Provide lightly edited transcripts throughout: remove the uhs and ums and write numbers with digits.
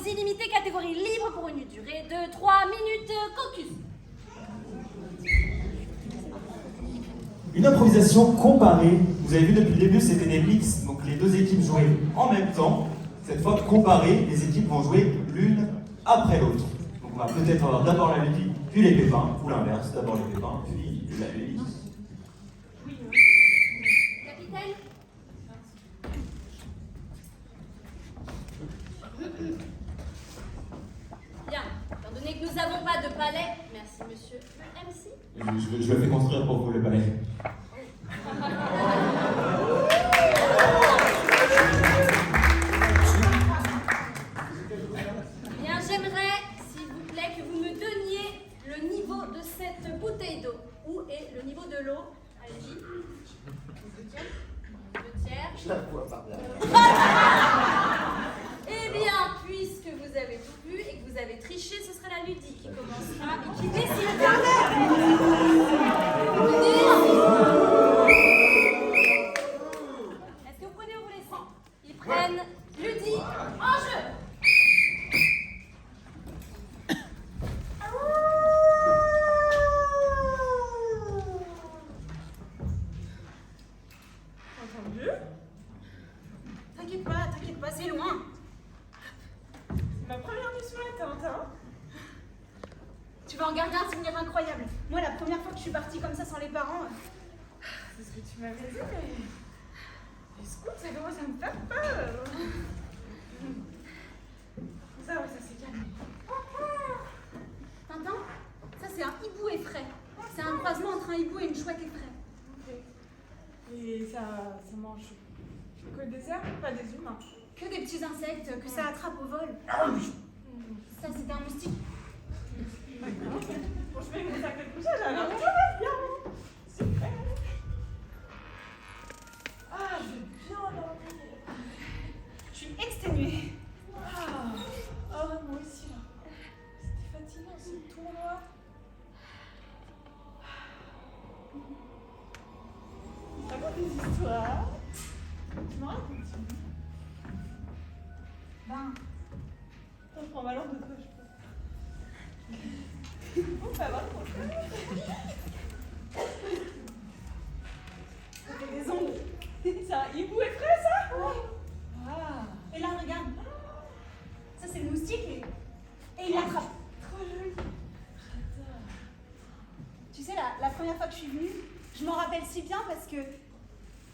illimitées, catégorie libre pour une durée de 3 minutes. Caucus. Une improvisation comparée. Vous avez vu depuis le début, c'était des mix, donc les deux équipes jouaient en même temps. Cette fois, comparée, les équipes vont jouer l'une après l'autre. Donc on va peut-être avoir d'abord la Ludy, puis les Pépins, ou l'inverse, d'abord les Pépins, puis la Ludy. Capitaine. Bien, étant donné que nous n'avons pas de palais, merci monsieur le MC. Je le fais construire pour vous, le palais. Bien, j'aimerais, s'il vous plaît, que vous me donniez le niveau de cette bouteille d'eau. Où est le niveau de l'eau? Allez-y. Deux tiers. Je la vois par derrière. Eh bien, puisque vous avez tout vu et que vous avez triché, ce sera la Ludy qui commencera et qui décidera. Est-ce que vous prenez ou vous laissez? Ils prennent Ludy en jeu. Entendu? T'inquiète pas, c'est loin. C'est ma première nuit sur la tente, hein? Tu vas en garder un souvenir incroyable. Moi, la première fois que je suis partie comme ça sans les parents, C'est ce que tu m'avais dit, mais... Les scouts, ça commence à me faire peur. Ça, ouais, ça s'est calmé. Tintin, ça c'est un hibou effray. C'est un croisement entre un hibou et une chouette effray. Ok. Et ça mange que des herbes, pas des humains. Que des petits insectes que ça attrape au vol. Ça c'est un moustique. Bon, je fais mon sac de couchage, alors on va bien. Super. Ah, je vais bien dormir. Je suis exténuée. Ah, oh, moi aussi, là. C'était fatigant, ce tournoi. Tu racontes des histoires. Tu m'en racontes une. Ben, Je prends ma lampe de poche. On va voir le ça fait des ongles. C'est un hibou effray, ça? Ah. et là regarde. Ça c'est le moustique et il l'attrape. Trop joli. J'adore. Tu sais, la première fois que je suis venue, je m'en rappelle si bien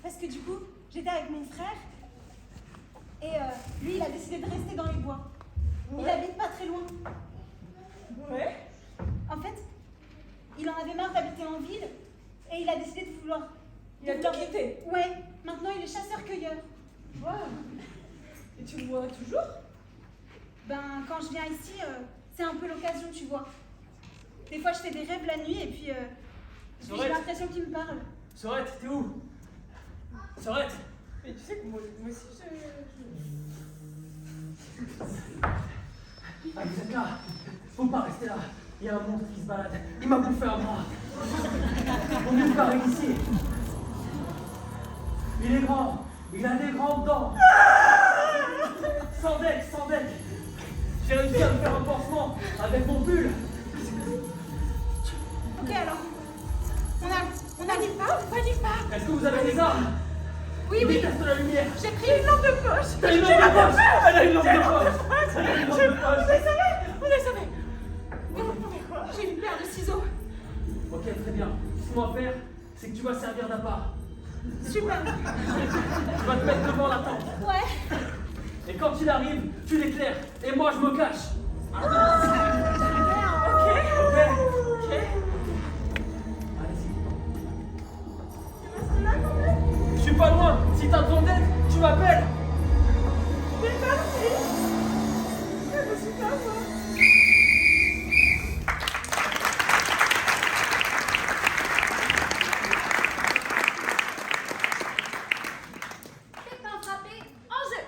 parce que du coup, j'étais avec mon frère et lui, il a décidé de rester dans les bois. Il habite pas très loin. Ouais. En fait, il en avait marre d'habiter en ville et il a décidé de vouloir. Il a tout quitté. Ouais, maintenant il est chasseur-cueilleur. Wow. Et tu le vois toujours? Ben, quand je viens ici, c'est un peu l'occasion, tu vois. Des fois, je fais des rêves la nuit et puis j'ai Sorette. l'impression qu'il me parle. Sorette, t'es où? Sorette. Mais tu sais que moi aussi, Ah, vous êtes là. Faut pas rester là. Il y a un monstre qui se balade. Il m'a bouffé un bras. On est par ici. Il est grand. Il a des grandes dents. Sans deck, sans deck. J'ai réussi à me faire un pansement avec mon pull. Ok, alors. On n'arrive pas, on panique pas. Est-ce que vous avez des armes? Oui, Il oui, déteste la lumière. j'ai pris une lampe de poche. T'as une lampe de poche. Elle a une lampe de poche. Elle a une lampe de poche. On est sauvés. J'ai une paire de ciseaux. Ok, très bien. Ce qu'on va faire, c'est que tu vas servir d'appât. Super. Tu vas te mettre devant la tente. Ouais. Et quand il arrive, tu l'éclaires. Et moi, je me cache. Ok. Allez-y. Je suis pas loin. Si t'as besoin d'aide, tu m'appelles. Mais merci. Je me suis pas moi. Pépin frappé en jeu.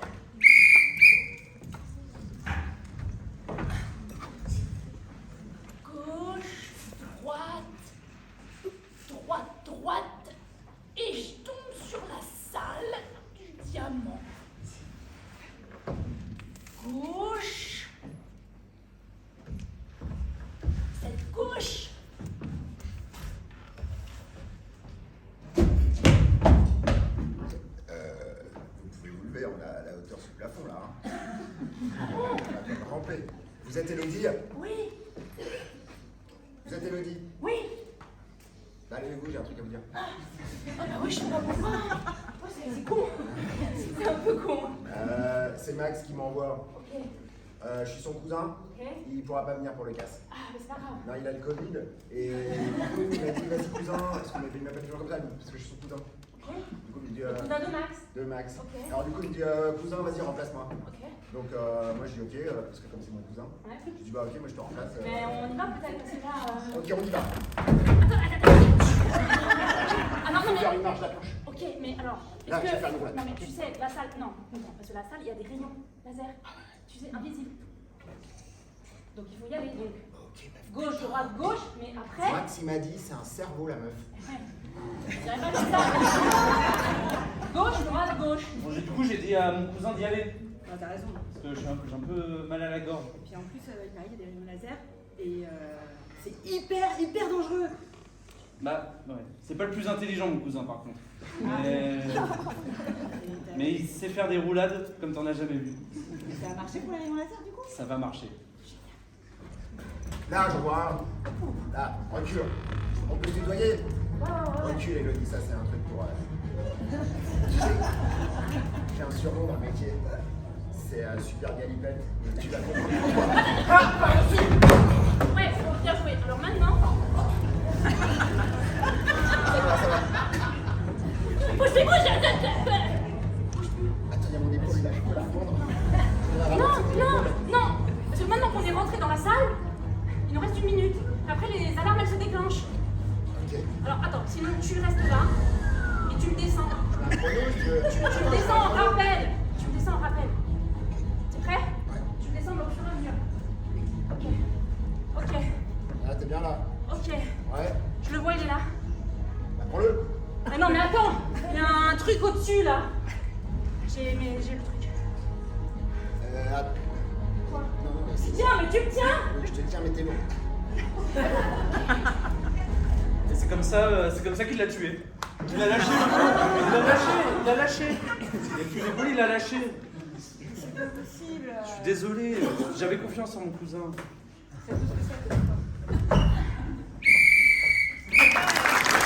êtes Élodie? Oui, Vous êtes Élodie? oui. Bah, allez-vous, j'ai un truc à vous dire. Ah bah oui, je sais pas pourquoi. Ouais, c'est con. C'est un peu con. C'est Max qui m'envoie. Ok, Je suis son cousin, ok. il pourra pas venir pour le casse. Ah, mais c'est pas grave. Non, il a le Covid, et du coup, il m'a dit, vas-y cousin, parce qu'il m'appelle toujours comme ça, parce que je suis son cousin. Ok. Du coup, il me dit, Cousin de Max. de Max. Ok. Alors du coup, il me dit, cousin, vas-y, remplace-moi. Ok. Donc moi, je dis ok, parce que comme c'est mon cousin, Ouais. je dis bah ok, moi je te remplace. Mais on y va peut-être parce que là. Ok, on y va. Ah non, non, Faire mais. une marche d'approche. Ok, mais alors. Là, est-ce je vais faire une que. roulade. Non, mais tu sais, la salle. Non, parce que la salle, il y a des rayons laser. Tu sais, invisibles. Donc il faut y aller. Donc, Ok, meuf. gauche, droite, gauche, mais après. Max, il m'a dit, c'est un cerveau la meuf. Ouais. Je dirais pas comme ça. Gauche, droite, gauche. Bon, du coup, j'ai dit à mon cousin d'y aller. Ah, t'as raison. Parce que j'ai un peu mal à la gorge. Et puis en plus, il y a des rayons laser. Et c'est hyper dangereux. Bah, ouais. C'est pas le plus intelligent, mon cousin, par contre. Mais il sait faire des roulades comme t'en as jamais vu. Ça a marché pour les rayons laser du coup? Ça va marcher. Là, je vois. Là, recule. On peut se tutoyer. Ouais. Recule, Elodie, ça c'est un truc pour. Tu sais, j'ai un surnom dans le métier. C'est Super Galipette. Tu l'as compris. Ouais, bien joué. Alors maintenant. Ça va. Bouge, Attends, il y a mon épaule là, je peux la prendre. non. Parce que maintenant qu'on est rentré dans la salle, il nous reste 1 minute. Après, les alarmes, elles se déclenchent. Ok. Alors attends, sinon tu restes là et tu me descends. Un chrono, Tu me descends en rappel. Tu me descends en rappel. T'es prêt? Tu me descends au fur et à mesure. Ok. Ah, t'es bien là. Ok. Ouais. Je le vois, il est là. Bah, prends-le. Ah non, mais attends. Il y a un truc au-dessus là. J'ai le truc. Attends. Quoi? Non, c'est Tiens, mais tu me tiens. Je te tiens, mais t'es long. Et c'est comme ça qu'il l'a tué. Il l'a lâché. Il a lâché. Il a tué l'épaule, il a lâché. C'est pas possible. Je suis désolé. J'avais confiance en mon cousin. C'est tout ce que